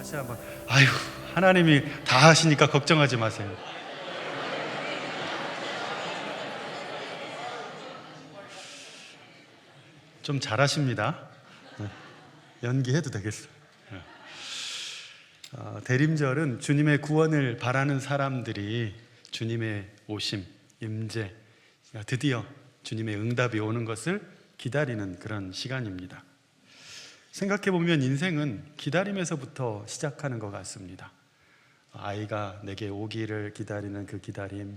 다시 한번. 아유, 하나님이 다 하시니까 걱정하지 마세요. 좀 잘하십니다. 연기해도 되겠어요. 대림절은 주님의 구원을 바라는 사람들이 주님의 오심, 임재, 드디어 주님의 응답이 오는 것을 기다리는 그런 시간입니다. 생각해보면 인생은 기다림에서부터 시작하는 것 같습니다. 아이가 내게 오기를 기다리는 그 기다림,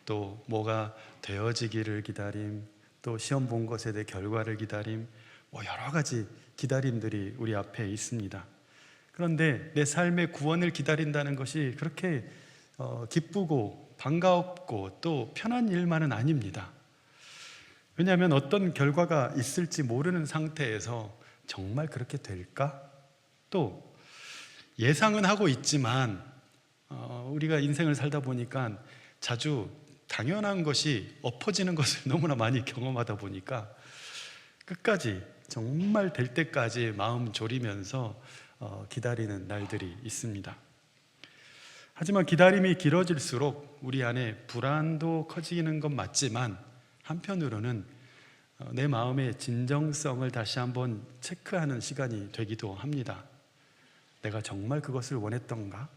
또 뭐가 되어지기를 기다림, 또 시험 본 것에 대해 결과를 기다림, 여러 가지 기다림들이 우리 앞에 있습니다. 그런데 내 삶의 구원을 기다린다는 것이 그렇게 기쁘고 반가웠고 또 편한 일만은 아닙니다. 왜냐하면 어떤 결과가 있을지 모르는 상태에서 정말 그렇게 될까? 또 예상은 하고 있지만 우리가 인생을 살다 보니까 자주 당연한 것이 엎어지는 것을 너무나 많이 경험하다 보니까 끝까지 정말 될 때까지 마음 졸이면서 기다리는 날들이 있습니다. 하지만 기다림이 길어질수록 우리 안에 불안도 커지는 건 맞지만 한편으로는 내 마음의 진정성을 다시 한번 체크하는 시간이 되기도 합니다. 내가 정말 그것을 원했던가?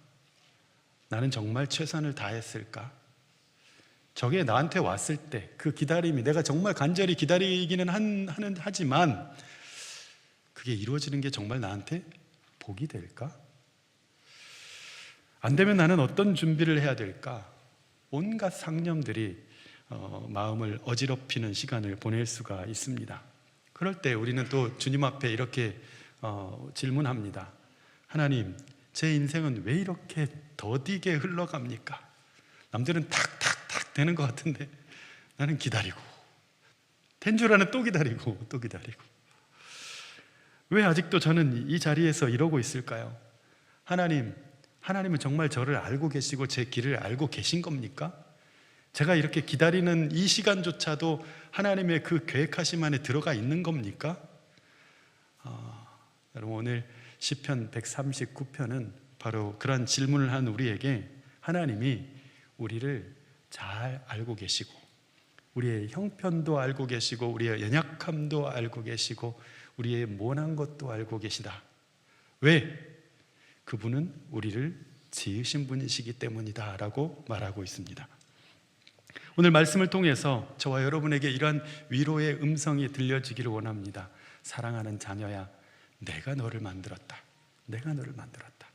나는 정말 최선을 다했을까? 저게 나한테 왔을 때 그 기다림이 내가 정말 간절히 기다리기는 하지만 그게 이루어지는 게 정말 나한테 복이 될까? 안 되면 나는 어떤 준비를 해야 될까? 온갖 상념들이 마음을 어지럽히는 시간을 보낼 수가 있습니다. 그럴 때 우리는 또 주님 앞에 이렇게 질문합니다. 하나님, 제 인생은 왜 이렇게 더디게 흘러갑니까? 남들은 탁탁탁 되는 것 같은데 나는 기다리고, 된 줄 아는 또 기다리고 또 기다리고. 왜 아직도 저는 이 자리에서 이러고 있을까요? 하나님은 정말 저를 알고 계시고 제 길을 알고 계신 겁니까? 제가 이렇게 기다리는 이 시간조차도 하나님의 그 계획하심 안에 들어가 있는 겁니까? 여러분, 오늘 시편 139편은 바로 그런 질문을 한 우리에게 하나님이 우리를 잘 알고 계시고 우리의 형편도 알고 계시고 우리의 연약함도 알고 계시고 우리의 모난 것도 알고 계시다. 왜? 그분은 우리를 지으신 분이시기 때문이다 라고 말하고 있습니다. 오늘 말씀을 통해서 저와 여러분에게 이러한 위로의 음성이 들려지기를 원합니다. 사랑하는 자녀야, 내가 너를 만들었다. 내가 너를 만들었다.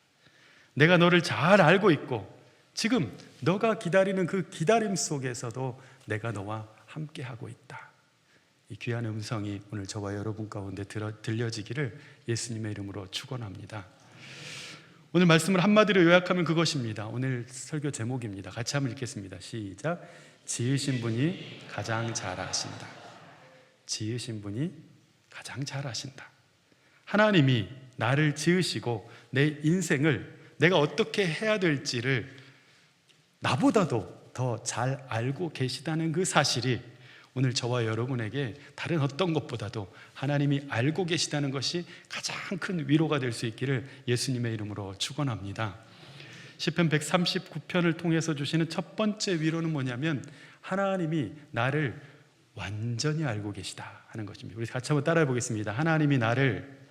내가 너를 잘 알고 있고 지금 너가 기다리는 그 기다림 속에서도 내가 너와 함께하고 있다. 이 귀한 음성이 오늘 저와 여러분 가운데 들려지기를 예수님의 이름으로 축원합니다. 오늘 말씀을 한마디로 요약하면 그것입니다. 오늘 설교 제목입니다. 같이 한번 읽겠습니다. 시작. 지으신 분이 가장 잘 아신다. 지으신 분이 가장 잘 아신다. 하나님이 나를 지으시고 내 인생을 내가 어떻게 해야 될지를 나보다도 더 잘 알고 계시다는 그 사실이 오늘 저와 여러분에게 다른 어떤 것보다도 하나님이 알고 계시다는 것이 가장 큰 위로가 될 수 있기를 예수님의 이름으로 축원합니다. 시편 139편을 통해서 주시는 첫 번째 위로는 뭐냐면 하나님이 나를 완전히 알고 계시다 하는 것입니다. 우리 같이 한번 따라해 보겠습니다. 하나님이 나를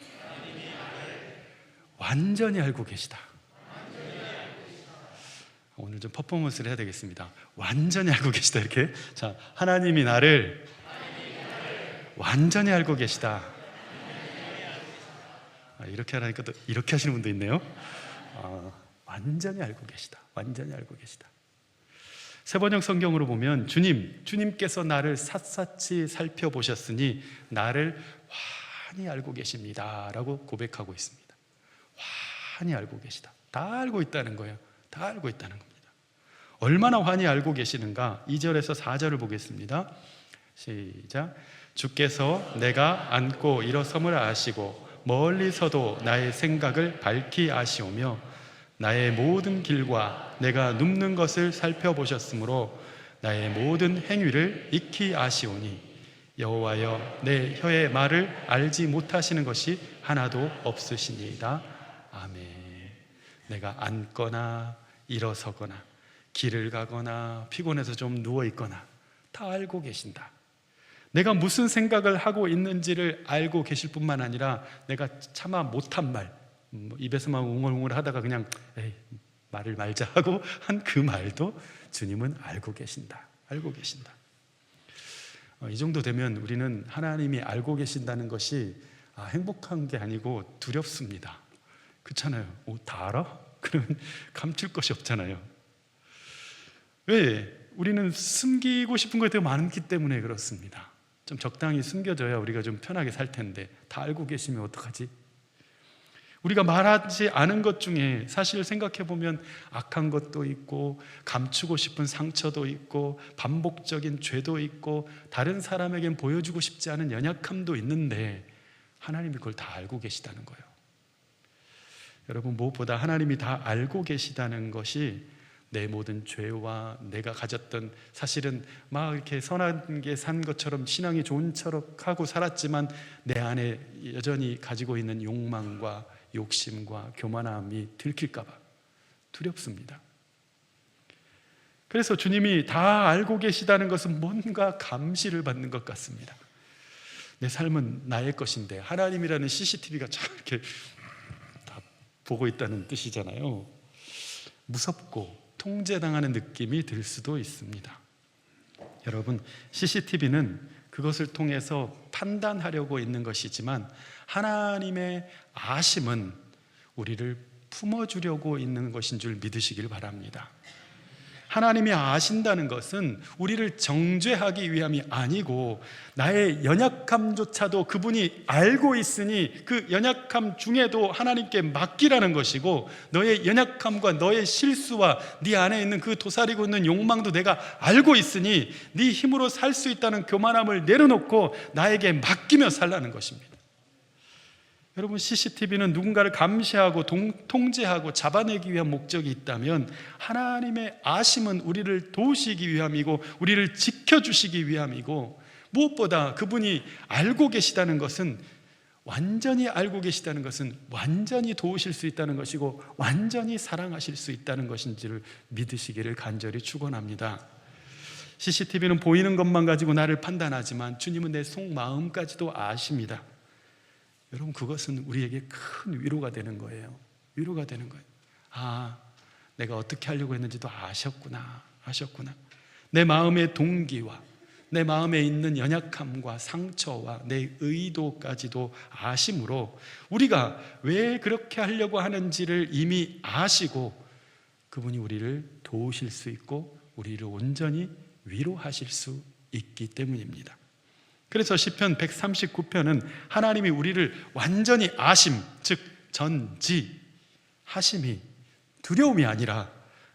완전히 알고 계시다. 오늘 좀 퍼포먼스를 해야 되겠습니다. 완전히 알고 계시다. 이렇게. 자, 하나님이 나를 완전히 알고 계시다. 이렇게 하니까 또 이렇게 하시는 분도 있네요. 완전히 알고 계시다. 완전히 알고 계시다. 세번역 성경으로 보면 주님께서 나를 샅샅이 살펴보셨으니 나를 환히 알고 계십니다 라고 고백하고 있습니다. 환히 알고 계시다. 다 알고 있다는 거예요. 다 알고 있다는 겁니다. 얼마나 환히 알고 계시는가? 2절에서 4절을 보겠습니다. 시작. 주께서 내가 앉고 일어섬을 아시고 멀리서도 나의 생각을 밝히 아시오며 나의 모든 길과 내가 눕는 것을 살펴보셨으므로 나의 모든 행위를 익히 아시오니 여호와여 내 혀의 말을 알지 못하시는 것이 하나도 없으시니이다. 아멘. 내가 앉거나 일어서거나 길을 가거나 피곤해서 좀 누워있거나 다 알고 계신다. 내가 무슨 생각을 하고 있는지를 알고 계실 뿐만 아니라 내가 차마 못한 말, 입에서만 웅얼웅얼 하다가 그냥 에이, 말을 말자 하고 한 그 말도 주님은 알고 계신다. 알고 계신다. 이 정도 되면 우리는 하나님이 알고 계신다는 것이 행복한 게 아니고 두렵습니다. 그렇잖아요. 다 알아? 그러면 감출 것이 없잖아요. 왜? 우리는 숨기고 싶은 것이 되게 많기 때문에 그렇습니다. 좀 적당히 숨겨져야 우리가 좀 편하게 살 텐데 다 알고 계시면 어떡하지? 우리가 말하지 않은 것 중에 사실 생각해 보면 악한 것도 있고 감추고 싶은 상처도 있고 반복적인 죄도 있고 다른 사람에겐 보여주고 싶지 않은 연약함도 있는데 하나님이 그걸 다 알고 계시다는 거예요. 여러분, 무엇보다 하나님이 다 알고 계시다는 것이 내 모든 죄와 내가 가졌던, 사실은 막 이렇게 선한 게 산 것처럼 신앙이 좋은 척하고 살았지만 내 안에 여전히 가지고 있는 욕망과 욕심과 교만함이 들킬까 봐 두렵습니다. 그래서 주님이 다 알고 계시다는 것은 뭔가 감시를 받는 것 같습니다. 내 삶은 나의 것인데 하나님이라는 CCTV가 참 이렇게 다 보고 있다는 뜻이잖아요. 무섭고 통제당하는 느낌이 들 수도 있습니다. 여러분, CCTV는 그것을 통해서 판단하려고 있는 것이지만 하나님의 아심은 우리를 품어주려고 있는 것인 줄 믿으시길 바랍니다. 하나님이 아신다는 것은 우리를 정죄하기 위함이 아니고 나의 연약함조차도 그분이 알고 있으니 그 연약함 중에도 하나님께 맡기라는 것이고, 너의 연약함과 너의 실수와 네 안에 있는 그 도사리고 있는 욕망도 내가 알고 있으니 네 힘으로 살 수 있다는 교만함을 내려놓고 나에게 맡기며 살라는 것입니다. 여러분, CCTV는 누군가를 감시하고 통제하고 잡아내기 위한 목적이 있다면 하나님의 아심은 우리를 도우시기 위함이고 우리를 지켜주시기 위함이고, 무엇보다 그분이 알고 계시다는 것은, 완전히 알고 계시다는 것은 완전히 도우실 수 있다는 것이고 완전히 사랑하실 수 있다는 것인지를 믿으시기를 간절히 축원합니다. CCTV는 보이는 것만 가지고 나를 판단하지만 주님은 내 속마음까지도 아십니다. 여러분, 그것은 우리에게 큰 위로가 되는 거예요. 위로가 되는 거예요. 내가 어떻게 하려고 했는지도 아셨구나. 내 마음의 동기와 내 마음에 있는 연약함과 상처와 내 의도까지도 아심으로 우리가 왜 그렇게 하려고 하는지를 이미 아시고 그분이 우리를 도우실 수 있고 우리를 온전히 위로하실 수 있기 때문입니다. 그래서 시편 139편은 하나님이 우리를 완전히 아심, 즉 전지하심이 두려움이 아니라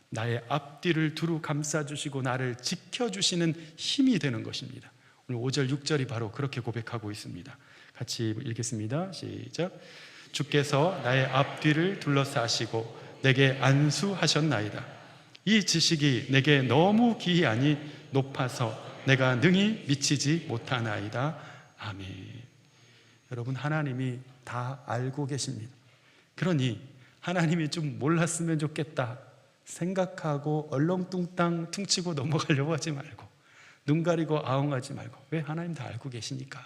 나의 앞뒤를 두루 감싸주시고 나를 지켜주시는 힘이 되는 것입니다. 오늘 5절 6절이 바로 그렇게 고백하고 있습니다. 같이 읽겠습니다. 시작. 주께서 나의 앞뒤를 둘러싸시고 내게 안수하셨나이다. 이 지식이 내게 너무 기이하니 높아서 내가 능히 미치지 못하나이다. 아멘. 여러분, 하나님이 다 알고 계십니다. 그러니 하나님이 좀 몰랐으면 좋겠다 생각하고 얼렁뚱땅 퉁치고 넘어가려고 하지 말고, 눈 가리고 아웅하지 말고, 왜? 하나님 다 알고 계시니까.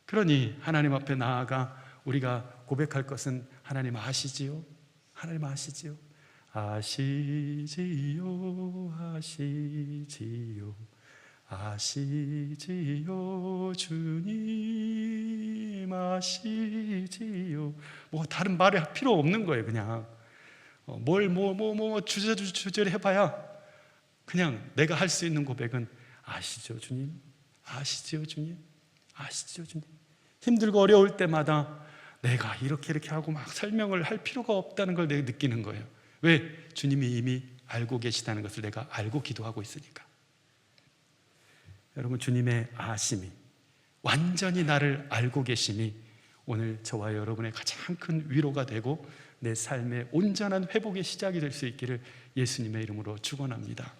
그러니 하나님 앞에 나아가 우리가 고백할 것은, 하나님 아시지요? 하나님 아시지요? 아시지요, 아시지요, 아시지요, 주님 아시지요. 뭐 다른 말이 필요 없는 거예요. 그냥 주저주저 해봐야 그냥 내가 할 수 있는 고백은 아시죠, 주님? 아시죠, 주님? 아시죠, 주님? 힘들고 어려울 때마다 내가 이렇게 하고 막 설명을 할 필요가 없다는 걸 내가 느끼는 거예요. 왜? 주님이 이미 알고 계시다는 것을 내가 알고 기도하고 있으니까. 여러분, 주님의 아심이, 완전히 나를 알고 계심이 오늘 저와 여러분의 가장 큰 위로가 되고 내 삶의 온전한 회복의 시작이 될 수 있기를 예수님의 이름으로 축원합니다.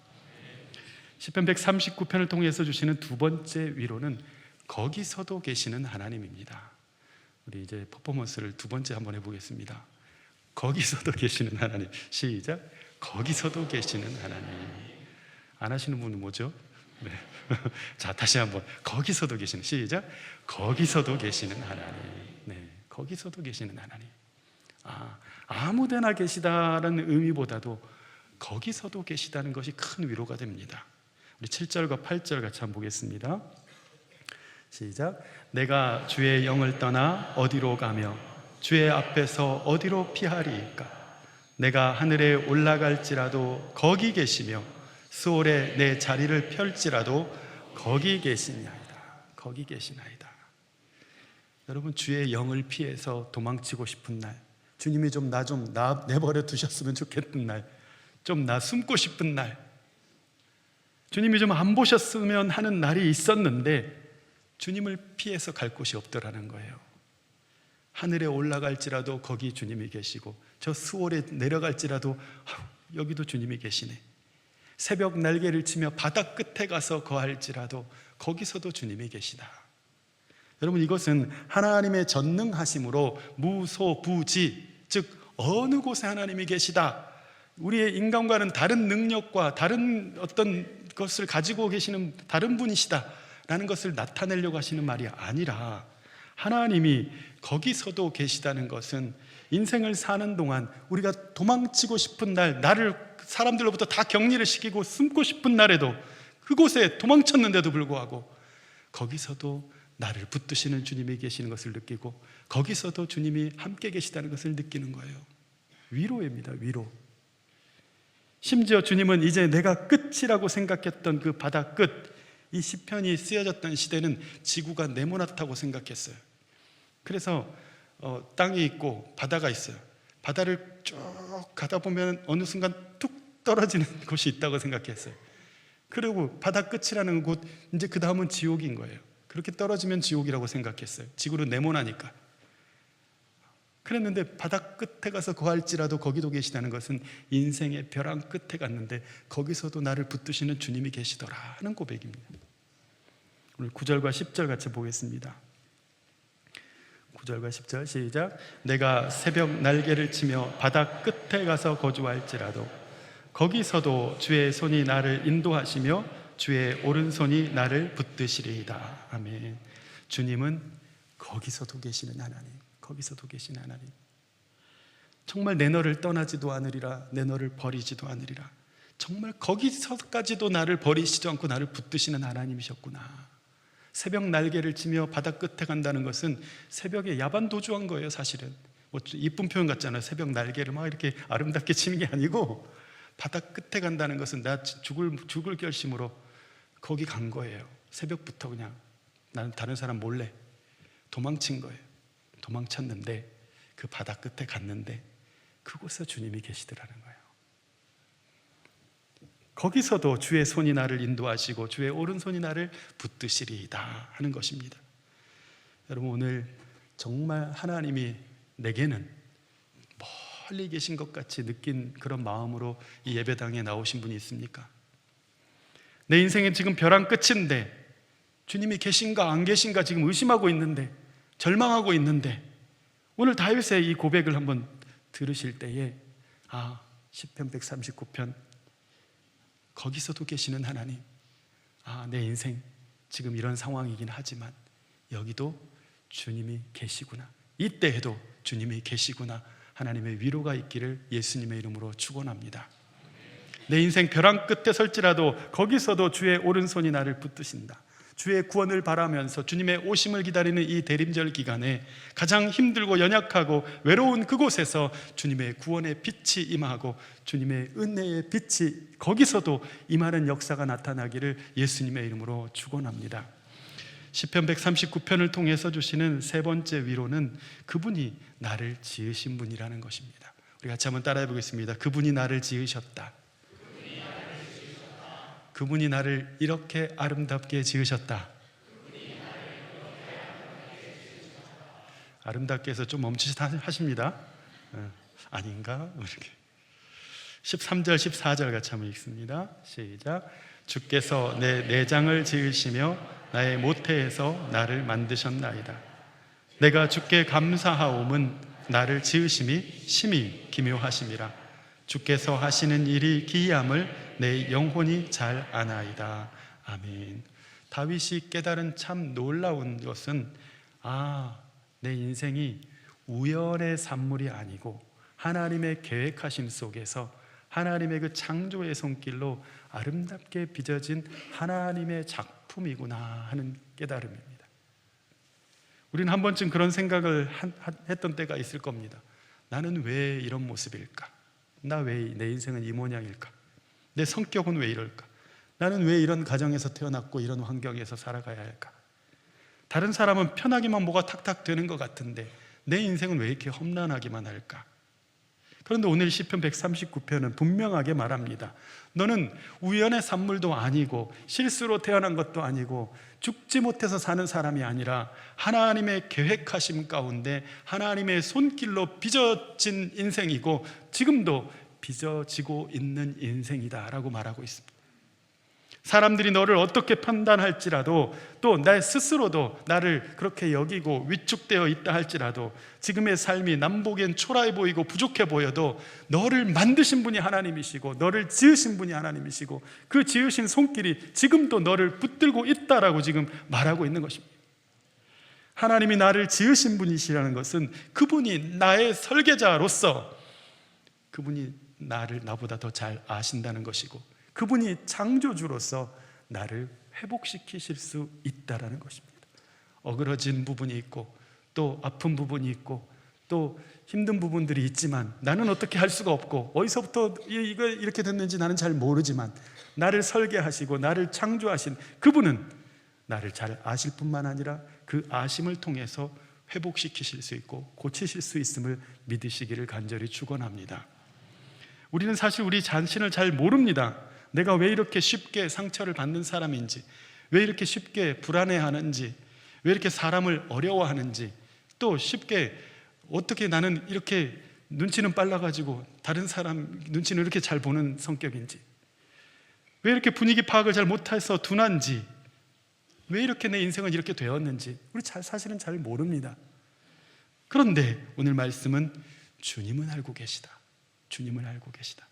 시편 139편을 통해서 주시는 두 번째 위로는 거기서도 계시는 하나님입니다. 우리 이제 퍼포먼스를 두 번째 한번 해보겠습니다. 거기서도 계시는 하나님. 시작. 거기서도 계시는 하나님. 안 하시는 분은 뭐죠? 네. 자, 다시 한번. 거기서도 계시는. 시작. 거기서도 계시는 하나님. 네. 거기서도 계시는 하나님. 아무데나 계시다라는 의미보다도 거기서도 계시다는 것이 큰 위로가 됩니다. 우리 7절과 8절 같이 한번 보겠습니다. 시작. 내가 주의 영을 떠나 어디로 가며 주의 앞에서 어디로 피하리이까? 내가 하늘에 올라갈지라도 거기 계시며 수월에 내 자리를 펼지라도 거기 계시나이다. 거기 계시나이다. 여러분, 주의 영을 피해서 도망치고 싶은 날, 주님이 좀 나 내버려 두셨으면 좋겠던 날, 좀 나 숨고 싶은 날, 주님이 좀 안 보셨으면 하는 날이 있었는데 주님을 피해서 갈 곳이 없더라는 거예요. 하늘에 올라갈지라도 거기 주님이 계시고, 저 수월에 내려갈지라도 여기도 주님이 계시네. 새벽 날개를 치며 바다 끝에 가서 거할지라도 거기서도 주님이 계시다. 여러분, 이것은 하나님의 전능하심으로 무소부지, 즉 어느 곳에 하나님이 계시다, 우리의 인간과는 다른 능력과 다른 어떤 것을 가지고 계시는 다른 분이시다 라는 것을 나타내려고 하시는 말이 아니라, 하나님이 거기서도 계시다는 것은 인생을 사는 동안 우리가 도망치고 싶은 날, 나를 사람들로부터 다 격리를 시키고 숨고 싶은 날에도, 그곳에 도망쳤는데도 불구하고 거기서도 나를 붙드시는 주님이 계시는 것을 느끼고, 거기서도 주님이 함께 계시다는 것을 느끼는 거예요. 위로입니다. 위로. 심지어 주님은 이제 내가 끝이라고 생각했던 그 바다 끝, 이 시편이 쓰여졌던 시대는 지구가 네모나다고 생각했어요. 그래서 땅이 있고 바다가 있어요. 바다를 쭉 가다 보면 어느 순간 툭 떨어지는 곳이 있다고 생각했어요. 그리고 바다 끝이라는 곳, 이제 그 다음은 지옥인 거예요. 그렇게 떨어지면 지옥이라고 생각했어요. 지구로 네모나니까. 그랬는데 바다 끝에 가서 거할지라도 거기도 계시다는 것은 인생의 벼랑 끝에 갔는데 거기서도 나를 붙드시는 주님이 계시더라 하는 고백입니다. 오늘 9절과 10절 같이 보겠습니다. 9절과 10절 시작. 내가 새벽 날개를 치며 바다 끝에 가서 거주할지라도 거기서도 주의 손이 나를 인도하시며 주의 오른손이 나를 붙드시리이다. 아멘. 주님은 거기서도 계시는 하나님, 거기서도 계시는 하나님. 정말 내 너를 떠나지도 않으리라, 내 너를 버리지도 않으리라. 정말 거기서까지도 나를 버리시지 않고 나를 붙드시는 하나님이셨구나. 새벽 날개를 치며 바다 끝에 간다는 것은 새벽에 야반 도주한 거예요. 사실은 뭐 이쁜 표현 같잖아요. 새벽 날개를 막 이렇게 아름답게 치는 게 아니고, 바다 끝에 간다는 것은 나 죽을 결심으로 거기 간 거예요. 새벽부터 그냥 나는 다른 사람 몰래 도망친 거예요. 도망쳤는데 그 바다 끝에 갔는데 그곳에 주님이 계시더라는 거예요. 거기서도 주의 손이 나를 인도하시고 주의 오른손이 나를 붙드시리이다 하는 것입니다. 여러분, 오늘 정말 하나님이 내게는 멀리 계신 것 같이 느낀 그런 마음으로 이 예배당에 나오신 분이 있습니까? 내 인생은 지금 벼랑 끝인데 주님이 계신가 안 계신가 지금 의심하고 있는데, 절망하고 있는데, 오늘 다윗의 이 고백을 한번 들으실 때에 시편 139편 거기서도 계시는 하나님, 내 인생 지금 이런 상황이긴 하지만 여기도 주님이 계시구나, 이때에도 주님이 계시구나, 하나님의 위로가 있기를 예수님의 이름으로 축원합니다. 내 인생 벼랑 끝에 설지라도 거기서도 주의 오른손이 나를 붙드신다. 주의 구원을 바라면서 주님의 오심을 기다리는 이 대림절 기간에 가장 힘들고 연약하고 외로운 그곳에서 주님의 구원의 빛이 임하고 주님의 은혜의 빛이 거기서도 임하는 역사가 나타나기를 예수님의 이름으로 축원합니다. 시편 139편을 통해서 주시는 세 번째 위로는 그분이 나를 지으신 분이라는 것입니다. 우리 같이 한번 따라해 보겠습니다. 그분이 나를 지으셨다. 그분이 나를 이렇게 아름답게 지으셨다. 아름답게 해서 좀 멈추시다 아닌가? 이렇게 13절 14절 같이 한번 읽습니다. 시작. 주께서 내 내장을 지으시며 나의 모태에서 나를 만드셨나이다. 내가 주께 감사하옴은 나를 지으심이 심히 기묘하심이라. 주께서 하시는 일이 기이함을 내 영혼이 잘 아나이다. 아멘. 다윗이 깨달은 참 놀라운 것은 내 인생이 우연의 산물이 아니고 하나님의 계획하심 속에서 하나님의 그 창조의 손길로 아름답게 빚어진 하나님의 작품이구나 하는 깨달음입니다. 우리는 한 번쯤 그런 생각을 했던 때가 있을 겁니다. 나는 왜 이런 모습일까? 나 왜 내 인생은 이 모양일까? 내 성격은 왜 이럴까? 나는 왜 이런 가정에서 태어났고 이런 환경에서 살아가야 할까? 다른 사람은 편하기만 뭐가 탁탁 되는 것 같은데 내 인생은 왜 이렇게 험난하기만 할까? 그런데 오늘 시편 139편은 분명하게 말합니다. 너는 우연의 산물도 아니고 실수로 태어난 것도 아니고 죽지 못해서 사는 사람이 아니라 하나님의 계획하심 가운데 하나님의 손길로 빚어진 인생이고 지금도 빚어지고 있는 인생이다 라고 말하고 있습니다. 사람들이 너를 어떻게 판단할지라도 또 나 스스로도 나를 그렇게 여기고 위축되어 있다 할지라도 지금의 삶이 남보기엔 초라해 보이고 부족해 보여도 너를 만드신 분이 하나님이시고 너를 지으신 분이 하나님이시고 그 지으신 손길이 지금도 너를 붙들고 있다라고 지금 말하고 있는 것입니다. 하나님이 나를 지으신 분이시라는 것은 그분이 나의 설계자로서 그분이 나보다 더 잘 아신다는 것이고 그분이 창조주로서 나를 회복시키실 수 있다라는 것입니다. 어그러진 부분이 있고 또 아픈 부분이 있고 또 힘든 부분들이 있지만 나는 어떻게 할 수가 없고 어디서부터 이거 이렇게 됐는지 나는 잘 모르지만 나를 설계하시고 나를 창조하신 그분은 나를 잘 아실 뿐만 아니라 그 아심을 통해서 회복시키실 수 있고 고치실 수 있음을 믿으시기를 간절히 축원합니다. 우리는 사실 우리 자신을 잘 모릅니다. 내가 왜 이렇게 쉽게 상처를 받는 사람인지, 왜 이렇게 쉽게 불안해하는지, 왜 이렇게 사람을 어려워하는지, 또 쉽게 어떻게 나는 이렇게 눈치는 빨라가지고 다른 사람 눈치는 이렇게 잘 보는 성격인지, 왜 이렇게 분위기 파악을 잘 못해서 둔한지, 왜 이렇게 내 인생은 이렇게 되었는지 우리 사실은 잘 모릅니다. 그런데 오늘 말씀은 주님은 알고 계시다. 주님은 알고 계시다.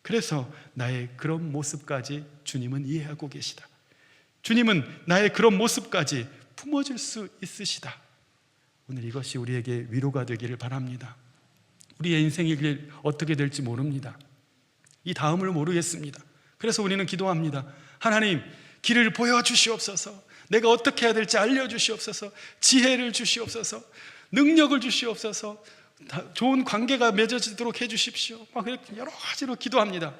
그래서 나의 그런 모습까지 주님은 이해하고 계시다. 주님은 나의 그런 모습까지 품어줄 수 있으시다. 오늘 이것이 우리에게 위로가 되기를 바랍니다. 우리의 인생의 길 어떻게 될지 모릅니다. 이 다음을 모르겠습니다. 그래서 우리는 기도합니다. 하나님, 길을 보여주시옵소서. 내가 어떻게 해야 될지 알려주시옵소서. 지혜를 주시옵소서. 능력을 주시옵소서. 좋은 관계가 맺어지도록 해주십시오. 막 이렇게 여러 가지로 기도합니다.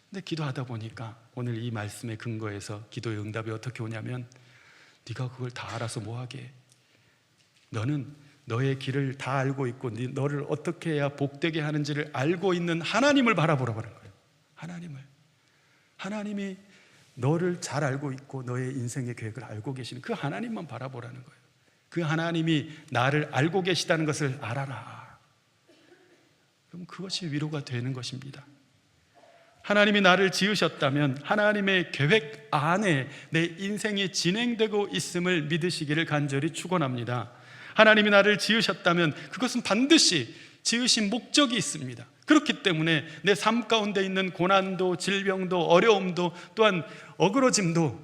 근데 기도하다 보니까 오늘 이 말씀의 근거에서 기도의 응답이 어떻게 오냐면 네가 그걸 다 알아서 뭐하게, 너는 너의 길을 다 알고 있고 너를 어떻게 해야 복되게 하는지를 알고 있는 하나님을 바라보라고 하는 거예요. 하나님이 너를 잘 알고 있고 너의 인생의 계획을 알고 계시는 그 하나님만 바라보라는 거예요. 그 하나님이 나를 알고 계시다는 것을 알아라. 그럼 그것이 위로가 되는 것입니다. 하나님이 나를 지으셨다면 하나님의 계획 안에 내 인생이 진행되고 있음을 믿으시기를 간절히 축원합니다. 하나님이 나를 지으셨다면 그것은 반드시 지으신 목적이 있습니다. 그렇기 때문에 내 삶 가운데 있는 고난도, 질병도, 어려움도, 또한 어그러짐도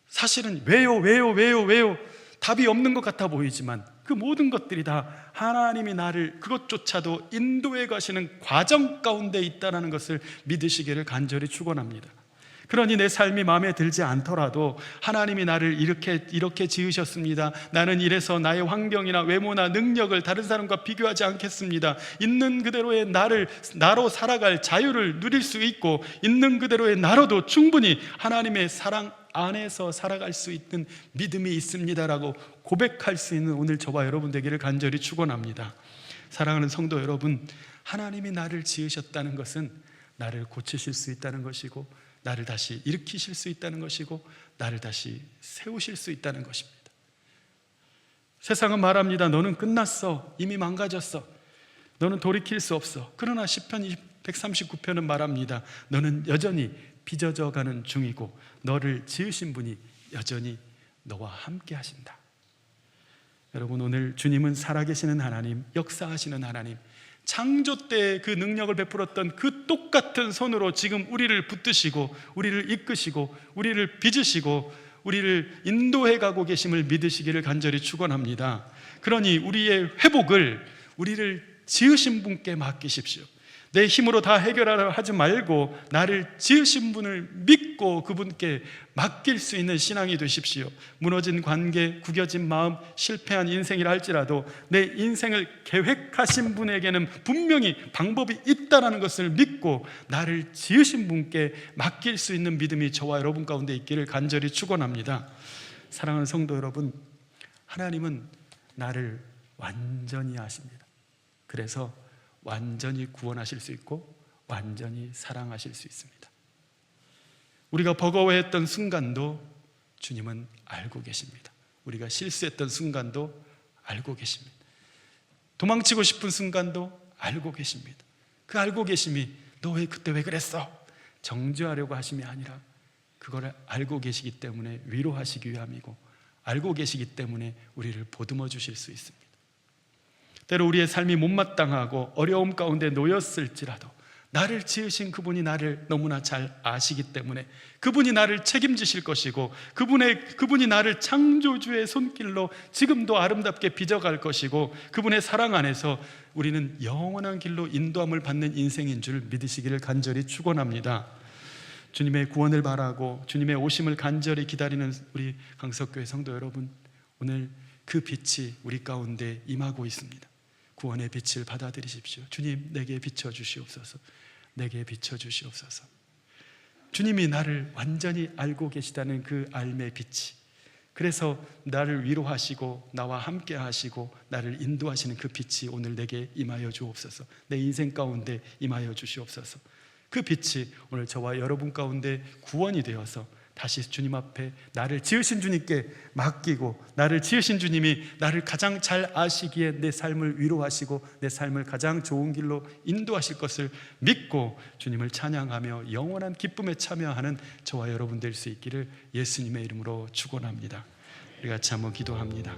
사실은 왜요? 답이 없는 것 같아 보이지만 그 모든 것들이 다 하나님이 나를 그것조차도 인도해 가시는 과정 가운데 있다는 것을 믿으시기를 간절히 축원합니다. 그러니 내 삶이 마음에 들지 않더라도 하나님이 나를 이렇게 지으셨습니다. 나는 이래서 나의 환경이나 외모나 능력을 다른 사람과 비교하지 않겠습니다. 있는 그대로의 나로 살아갈 자유를 누릴 수 있고 있는 그대로의 나로도 충분히 하나님의 사랑 안에서 살아갈 수 있는 믿음이 있습니다라고 고백할 수 있는 오늘 저와 여러분 되기를 간절히 축원합니다. 사랑하는 성도 여러분, 하나님이 나를 지으셨다는 것은 나를 고치실 수 있다는 것이고 나를 다시 일으키실 수 있다는 것이고 나를 다시 세우실 수 있다는 것입니다. 세상은 말합니다. 너는 끝났어. 이미 망가졌어. 너는 돌이킬 수 없어. 그러나 시편 139편은 말합니다. 너는 여전히 빚어져 가는 중이고 너를 지으신 분이 여전히 너와 함께 하신다. 여러분, 오늘 주님은 살아계시는 하나님, 역사하시는 하나님, 창조 때 그 능력을 베풀었던 그 똑같은 손으로 지금 우리를 붙드시고 우리를 이끄시고 우리를 빚으시고 우리를 인도해 가고 계심을 믿으시기를 간절히 축원합니다. 그러니 우리의 회복을 우리를 지으신 분께 맡기십시오. 내 힘으로 다 해결하려 하지 말고 나를 지으신 분을 믿고 그분께 맡길 수 있는 신앙이 되십시오. 무너진 관계, 구겨진 마음, 실패한 인생이라 할지라도 내 인생을 계획하신 분에게는 분명히 방법이 있다는 것을 믿고 나를 지으신 분께 맡길 수 있는 믿음이 저와 여러분 가운데 있기를 간절히 축원합니다. 사랑하는 성도 여러분, 하나님은 나를 완전히 아십니다. 그래서 완전히 구원하실 수 있고 완전히 사랑하실 수 있습니다. 우리가 버거워했던 순간도 주님은 알고 계십니다. 우리가 실수했던 순간도 알고 계십니다. 도망치고 싶은 순간도 알고 계십니다. 그 알고 계심이 너 왜 그때 왜 그랬어? 정죄하려고 하심이 아니라 그걸 알고 계시기 때문에 위로하시기 위함이고, 알고 계시기 때문에 우리를 보듬어 주실 수 있습니다. 때로 우리의 삶이 못마땅하고 어려움 가운데 놓였을지라도 나를 지으신 그분이 나를 너무나 잘 아시기 때문에 그분이 나를 책임지실 것이고 그분이 나를 창조주의 손길로 지금도 아름답게 빚어갈 것이고 그분의 사랑 안에서 우리는 영원한 길로 인도함을 받는 인생인 줄 믿으시기를 간절히 축원합니다. 주님의 구원을 바라고 주님의 오심을 간절히 기다리는 우리 강석교회 성도 여러분, 오늘 그 빛이 우리 가운데 임하고 있습니다. 구원의 빛을 받아들이십시오. 주님, 내게 비춰주시옵소서. 내게 비춰주시옵소서. 주님이 나를 완전히 알고 계시다는 그 알매 빛이, 그래서 나를 위로하시고 나와 함께 하시고 나를 인도하시는 그 빛이 오늘 내게 임하여 주옵소서. 내 인생 가운데 임하여 주시옵소서. 그 빛이 오늘 저와 여러분 가운데 구원이 되어서 다시 주님 앞에 나를 지으신 주님께 맡기고, 나를 지으신 주님이 나를 가장 잘 아시기에 내 삶을 위로하시고 내 삶을 가장 좋은 길로 인도하실 것을 믿고 주님을 찬양하며 영원한 기쁨에 참여하는 저와 여러분 될 수 있기를 예수님의 이름으로 축원합니다. 우리 같이 한번 기도합니다.